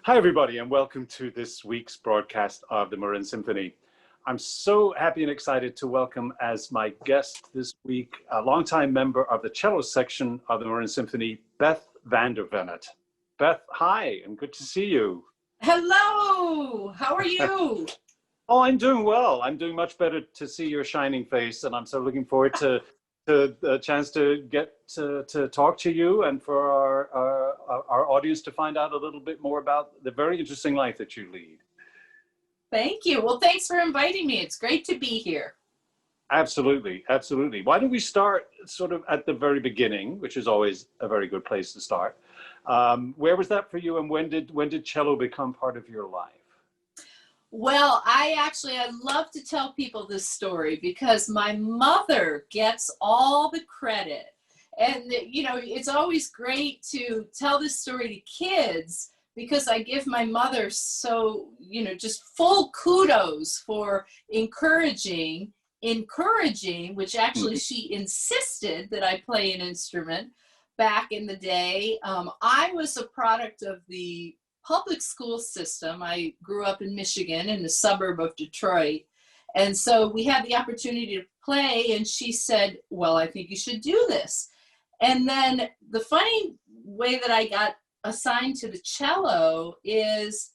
Hi, everybody, and welcome to this week's broadcast of the Marin Symphony. I'm so happy and excited to welcome as my guest this week a longtime member of the cello section of the Marin Symphony, Beth Vandervennet. Beth, hi, and good to see you. Hello, how are you? Oh, I'm doing well. I'm doing much better to see your shining face, and I'm so looking forward to the chance to get to talk to you and for our audience to find out a little bit more about the very interesting life that you lead. Thank you. Well, thanks for inviting me. It's great to be here. Absolutely, absolutely. Why don't we start sort of at the very beginning, which is always a very good place to start. Where was that for you, and when did cello become part of your life? Well, I love to tell people this story because my mother gets all the credit. And, you know, it's always great to tell this story to kids because I give my mother just full kudos for encouraging, which actually she insisted that I play an instrument back in the day. I was a product of the public school system. I grew up in Michigan in the suburb of Detroit. And so we had the opportunity to play, and she said, well, I think you should do this. And then the funny way that I got assigned to the cello is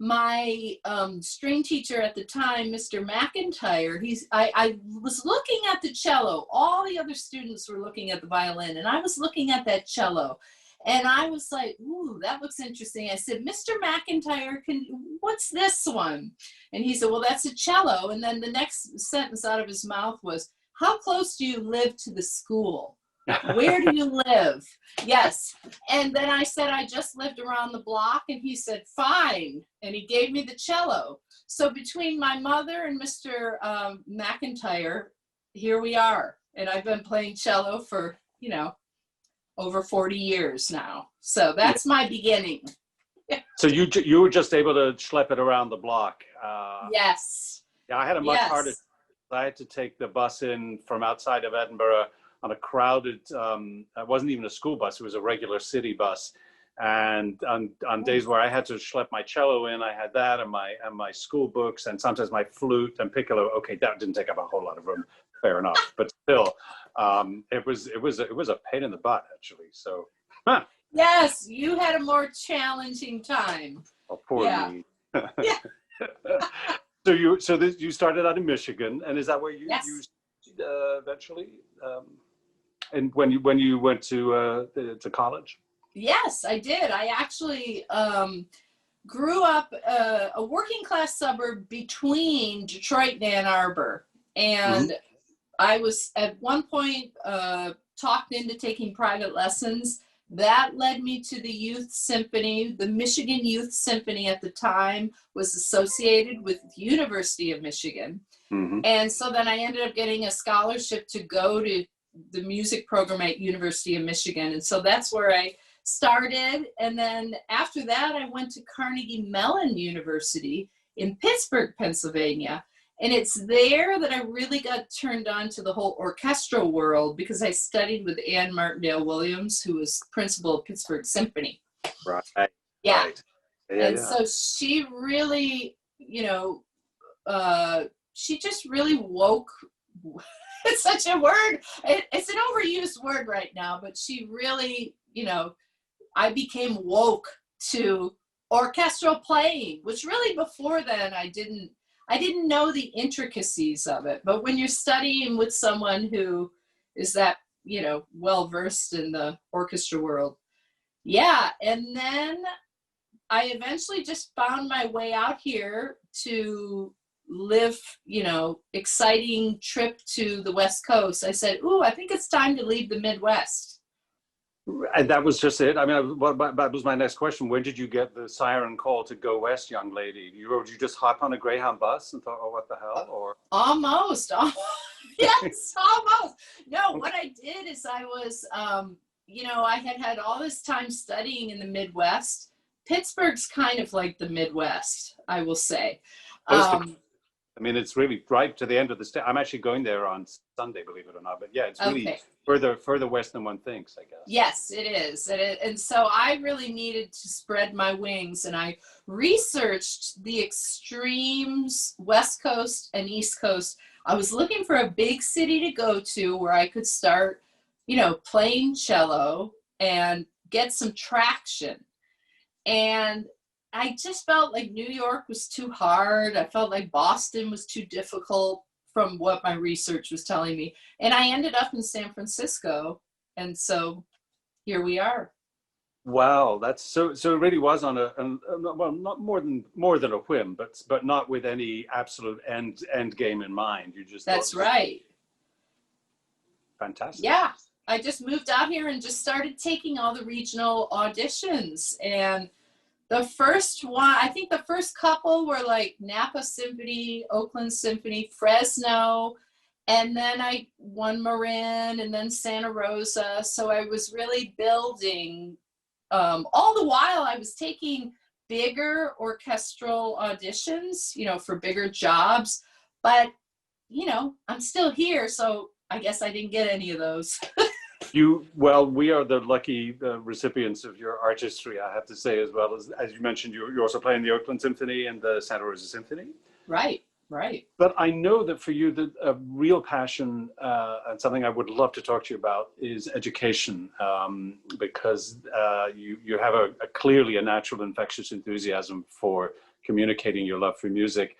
my string teacher at the time, Mr. McIntyre, I was looking at the cello. All the other students were looking at the violin, and I was looking at that cello. And I was like, ooh, that looks interesting. I said, Mr. McIntyre, what's this one? And he said, well, that's a cello. And then the next sentence out of his mouth was, how close do you live to the school? Where do you live? Yes. And then I said, I just lived around the block. And he said, fine. And he gave me the cello. So between my mother and Mr. McIntyre, here we are. And I've been playing cello for, over 40 years now. So that's my beginning. So you were just able to schlep it around the block. Yes. Yeah, I had a much harder. I had to take the bus in from outside of Edinburgh on a crowded, it wasn't even a school bus, it was a regular city bus. And on days where I had to schlep my cello in, I had that and my school books and sometimes my flute and piccolo. Okay, that didn't take up a whole lot of room, fair enough. But still, it was a pain in the butt actually. So, yes, you had a more challenging time. Oh, poor me. Yeah. So you started out in Michigan, and is that where you eventually? And when you went to college? Yes, I did. I actually grew up a working class suburb between Detroit and Ann Arbor. And I was at one point talked into taking private lessons. That led me to the Youth Symphony. The Michigan Youth Symphony at the time was associated with the University of Michigan. And so then I ended up getting a scholarship to go to the music program at University of Michigan. And so that's where I started. And then after that, I went to Carnegie Mellon University in Pittsburgh, Pennsylvania. And it's there that I really got turned on to the whole orchestral world because I studied with Anne Martindale Williams, who was principal of Pittsburgh Symphony. Right. Yeah. Right. And so she really, she just really woke. It's such a word. It's an overused word right now, but she really, I became woke to orchestral playing, which really before then I didn't know the intricacies of it. But when you're studying with someone who is that, well-versed in the orchestra world. Yeah. And then I eventually just found my way out here to live, exciting trip to the West Coast. I said, ooh, I think it's time to leave the Midwest. And that was just it. I mean, that was my next question. When did you get the siren call to go west, young lady? Did you just hop on a Greyhound bus and thought, oh, what the hell? Or almost. Yes, almost. No, what I did is I was, I had all this time studying in the Midwest. Pittsburgh's kind of like the Midwest, I will say. I mean, it's really right to the end of the state. I'm actually going there on Sunday, believe it or not. But yeah, it's really Okay. further west than one thinks, I guess. Yes, it is. And so I really needed to spread my wings, and I researched the extremes, West Coast and East Coast. I was looking for a big city to go to where I could start, playing cello and get some traction. And I just felt like New York was too hard. I felt like Boston was too difficult from what my research was telling me. And I ended up in San Francisco. And so here we are. Wow, that's so. So it really was on well, not more than a whim, but not with any absolute end game in mind. You just That's right. Fantastic. Yeah, I just moved out here and just started taking all the regional auditions. And the first one, I think the first couple were like Napa Symphony, Oakland Symphony, Fresno. And then I won Marin and then Santa Rosa. So I was really building. All the while I was taking bigger orchestral auditions, for bigger jobs. But, I'm still here. So I guess I didn't get any of those. Well, we are the lucky recipients of your artistry, I have to say, as well as you mentioned, you're also playing the Oakland Symphony and the Santa Rosa Symphony. Right. But I know that for you, a real passion and something I would love to talk to you about is education, because you have clearly a natural infectious enthusiasm for communicating your love for music.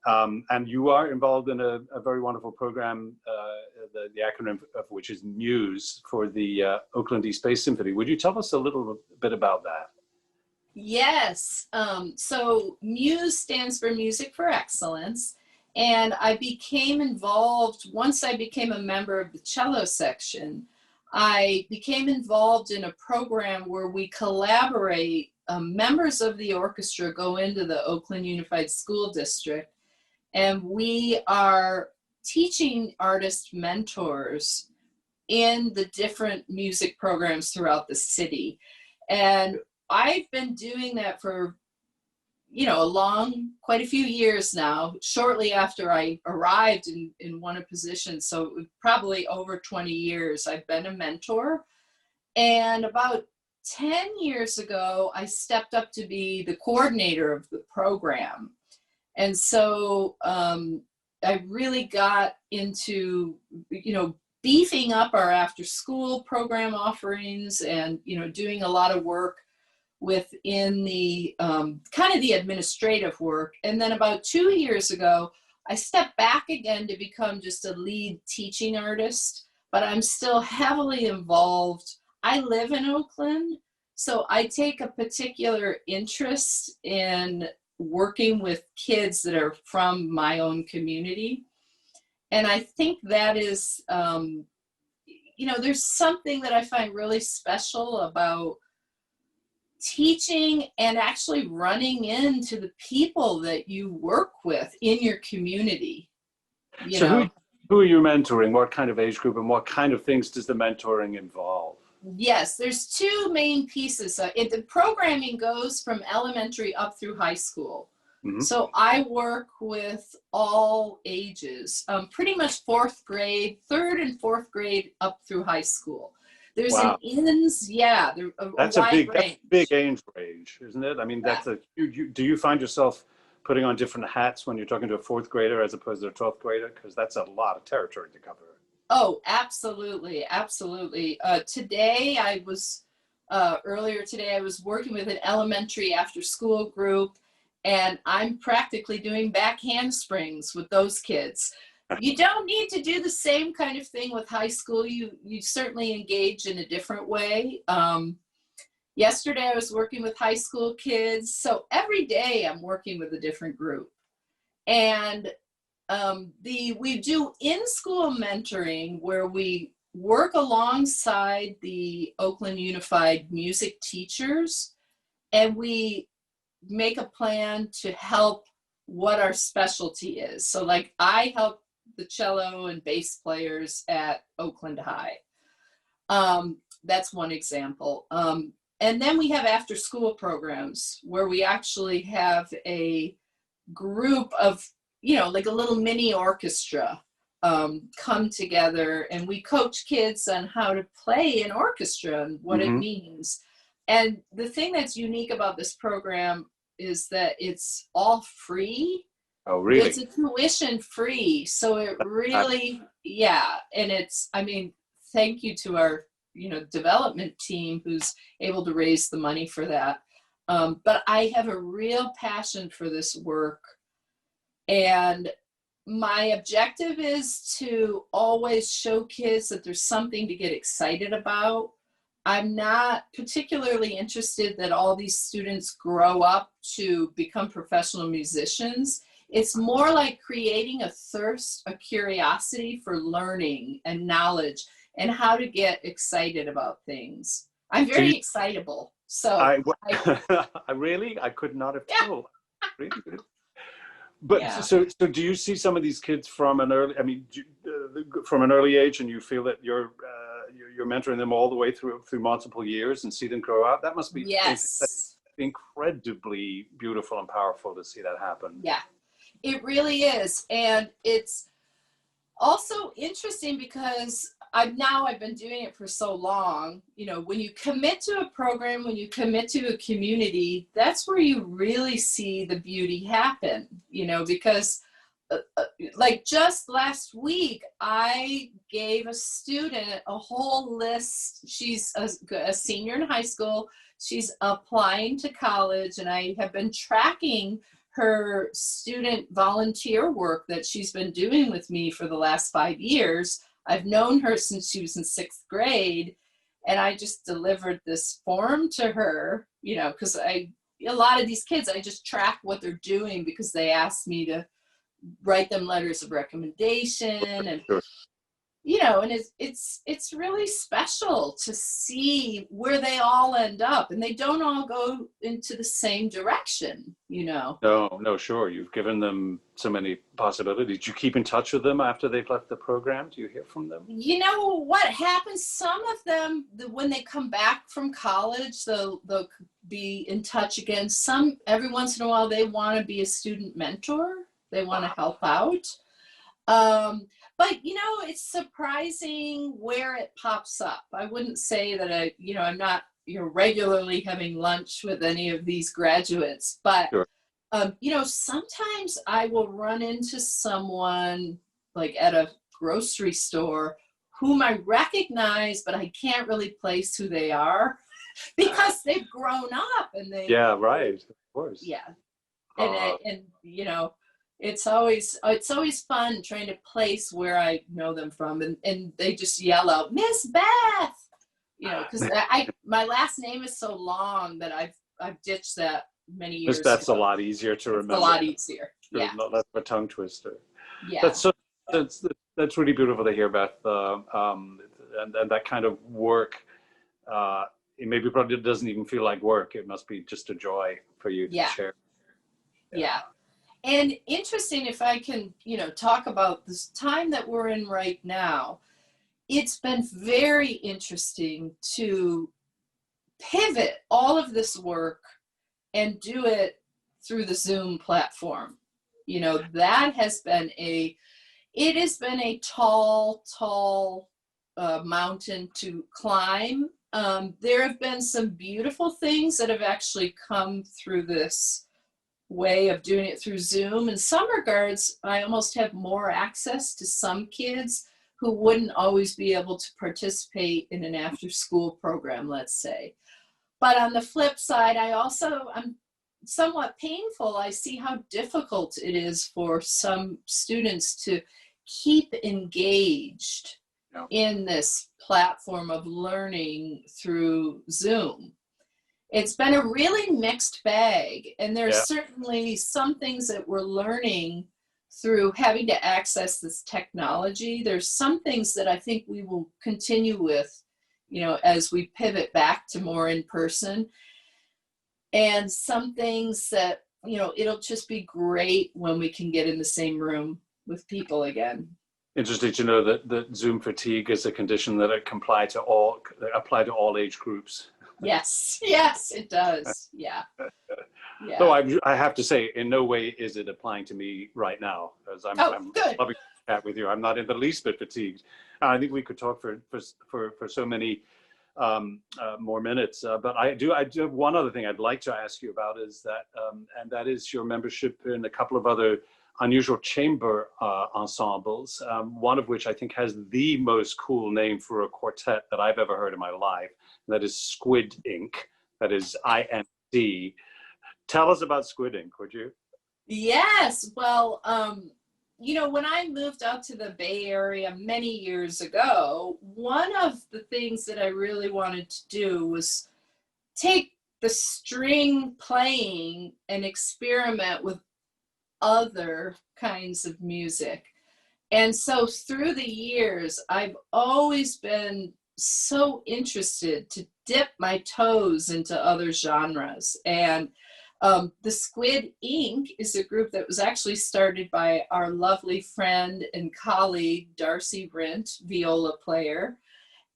And you are involved in a very wonderful program, the acronym of which is MUSE, for the Oakland East Bay Symphony. Would you tell us a little bit about that? Yes. So MUSE stands for Music for Excellence. And I became involved, once I became a member of the cello section, I became involved in a program where we collaborate. Members of the orchestra go into the Oakland Unified School District, and we are teaching artist mentors in the different music programs throughout the city. And I've been doing that for, quite a few years now, shortly after I arrived in one position. So probably over 20 years, I've been a mentor. And about 10 years ago, I stepped up to be the coordinator of the program. And so I really got into, beefing up our after school program offerings and, doing a lot of work within the kind of the administrative work. And then about 2 years ago, I stepped back again to become just a lead teaching artist, but I'm still heavily involved. I live in Oakland, so I take a particular interest in working with kids that are from my own community. And I think that is, there's something that I find really special about teaching and actually running into the people that you work with in your community. So who are you mentoring? What kind of age group and what kind of things does the mentoring involve? Yes, there's two main pieces. The programming goes from elementary up through high school. Mm-hmm. So I work with all ages, pretty much fourth grade, third and fourth grade up through high school. There's an ins, that's a big age range, isn't it? I mean, do you find yourself putting on different hats when you're talking to a fourth grader as opposed to a 12th grader? Because that's a lot of territory to cover. Oh, absolutely. Absolutely. Earlier today, I was working with an elementary after school group, and I'm practically doing back handsprings with those kids. You don't need to do the same kind of thing with high school. You certainly engage in a different way. Yesterday, I was working with high school kids. So every day I'm working with a different group. And we do in-school mentoring where we work alongside the Oakland Unified music teachers, and we make a plan to help what our specialty is. So like I help the cello and bass players at Oakland High. That's one example. And then we have after school programs where we actually have a group of like a little mini orchestra come together, and we coach kids on how to play an orchestra and what it means. And the thing that's unique about this program is that it's all free. Oh, really? It's a tuition free. So it really, yeah. And it's, I mean, thank you to our, development team who's able to raise the money for that. But I have a real passion for this work. And my objective is to always show kids that there's something to get excited about. I'm not particularly interested that all these students grow up to become professional musicians. It's more like creating a thirst, a curiosity for learning and knowledge and how to get excited about things. I'm very excitable. So I really, I could not have told. Really good. But so do you see some of these kids from an early, from an early age, and you feel that you're mentoring them all the way through multiple years and see them grow up? That must be incredibly beautiful and powerful to see that happen. Yeah, it really is. And it's also interesting because I've been doing it for so long. When you commit to a program, when you commit to a community, that's where you really see the beauty happen, because like just last week, I gave a student a whole list. She's a senior in high school. She's applying to college, and I have been tracking her student volunteer work that she's been doing with me for the last 5 years. I've known her since she was in 6th grade, and I just delivered this form to her, because a lot of these kids, I just track what they're doing because they asked me to write them letters of recommendation, and and it's really special to see where they all end up, and they don't all go into the same direction, No, sure. You've given them so many possibilities. Do you keep in touch with them after they've left the program? Do you hear from them? What happens, some of them, when they come back from college, they'll be in touch again. Some, every once in a while, they want to be a student mentor. They want to help out. But, it's surprising where it pops up. I wouldn't say that I'm not, regularly having lunch with any of these graduates, but, sure. Sometimes I will run into someone like at a grocery store whom I recognize, but I can't really place who they are because they've grown up and they. Yeah, right. Of course. Yeah. And it's always fun trying to place where I know them from, and they just yell out, "Miss Beth," because my last name is so long that I've ditched that many years ago. That's a lot easier to remember. It's a lot easier. Yeah. Not less of a tongue twister. Yeah. That's really beautiful to hear, Beth. And that kind of work, it maybe probably doesn't even feel like work. It must be just a joy for you to share. Yeah. And interesting, if I can, talk about this time that we're in right now, it's been very interesting to pivot all of this work and do it through the Zoom platform. That has been a tall mountain to climb. There have been some beautiful things that have actually come through this way of doing it through Zoom. In some regards, I almost have more access to some kids who wouldn't always be able to participate in an after-school program, let's say. But on the flip side, I'm somewhat painful. I see how difficult it is for some students to keep engaged in this platform of learning through Zoom. It's been a really mixed bag, and there's certainly some things that we're learning through having to access this technology. There's some things that I think we will continue with, as we pivot back to more in person, and some things that, it'll just be great when we can get in the same room with people again. Interesting to know that Zoom fatigue is a condition that can apply to all age groups. Yes, yes, it does. Yeah, Though yeah. I have to say, in no way is it applying to me right now, as Oh, I'm good. loving to chat with you. I'm not in the least bit fatigued. I think we could talk for so many more minutes. But I do have one other thing I'd like to ask you about is that, and that is your membership in a couple of other unusual chamber ensembles. One of which I think has the most cool name for a quartet that I've ever heard in my life. And that is Squid Inc. That is INC. Tell us about Squid Inc, would you? Yes. Well, when I moved out to the Bay Area many years ago, one of the things that I really wanted to do was take the string playing and experiment with other kinds of music. And so through the years, I've always been so interested to dip my toes into other genres. And the Squid Inc. is a group that was actually started by our lovely friend and colleague, Darcy Rint, viola player.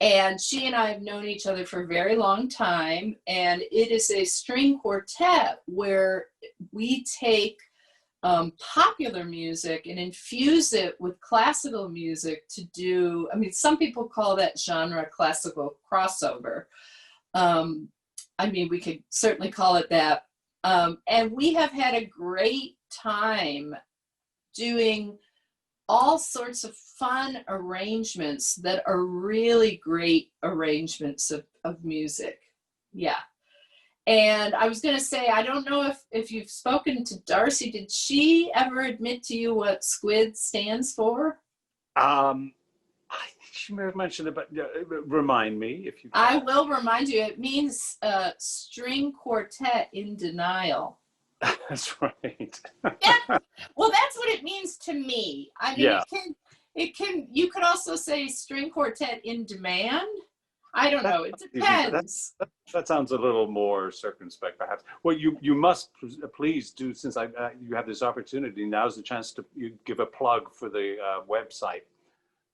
And she and I have known each other for a very long time. And it is a string quartet where we take popular music and infuse it with classical music to do, I mean, some people call that genre classical crossover. I mean, we could certainly call it that. And we have had a great time doing all sorts of fun arrangements that are really great arrangements of music. Yeah. And I was going to say, I don't know if you've spoken to Darcy. Did she ever admit to you what SQUID stands for? I think she may have mentioned it, but remind me if you can. I will remind you. It means string quartet in denial. That's right. Yeah. Well, that's what it means to me. I mean, Yeah. you could also say string quartet in demand. I don't know. It depends. That sounds a little more circumspect, perhaps. Well, you must please do, since you have this opportunity. Now's the chance to give a plug for the website.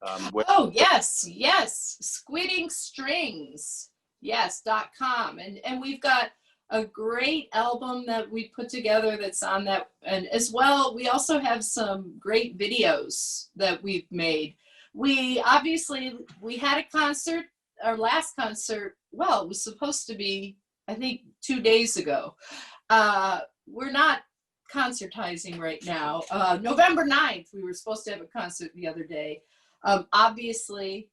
Oh yes, yes, Squidding Strings, yes.com, and we've got a great album that we put together that's on that, and as well, we also have some great videos that we've made. We had a concert. Our last concert, well, it was supposed to be, I think, 2 days ago. We're not concertizing right now. November 9th, we were supposed to have a concert the other day. Obviously,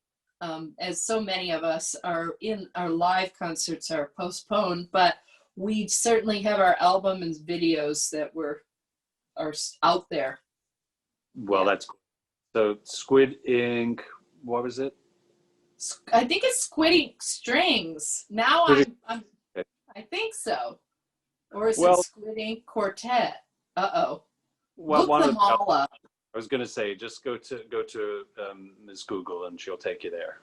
as so many of us are in our live concerts are postponed, but we certainly have our album and videos that are out there. Well, yeah. That's cool. So Squid Inc. What was it? I think it's Squid Strings. Now I think so. Or is it Squid Inc. Quartet? Uh-oh. Well, look them all up. I was going to say, just go to Ms. Google and she'll take you there.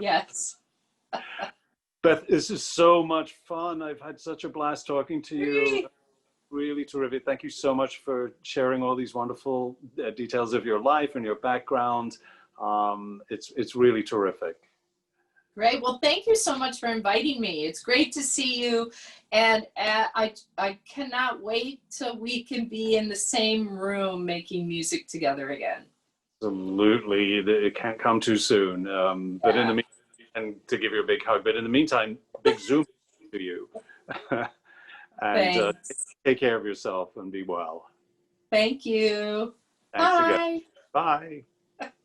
Yes. Beth, this is so much fun. I've had such a blast talking to you. Really terrific. Thank you so much for sharing all these wonderful details of your life and your background. It's really terrific. Great. Well, thank you so much for inviting me. It's great to see you. And I cannot wait till we can be in the same room making music together again. Absolutely. It can't come too soon. But in the meantime, and to give you a big hug, but in the meantime, big zoom to you. And take care of yourself and be well. Thank you. Thanks Bye. again. Bye.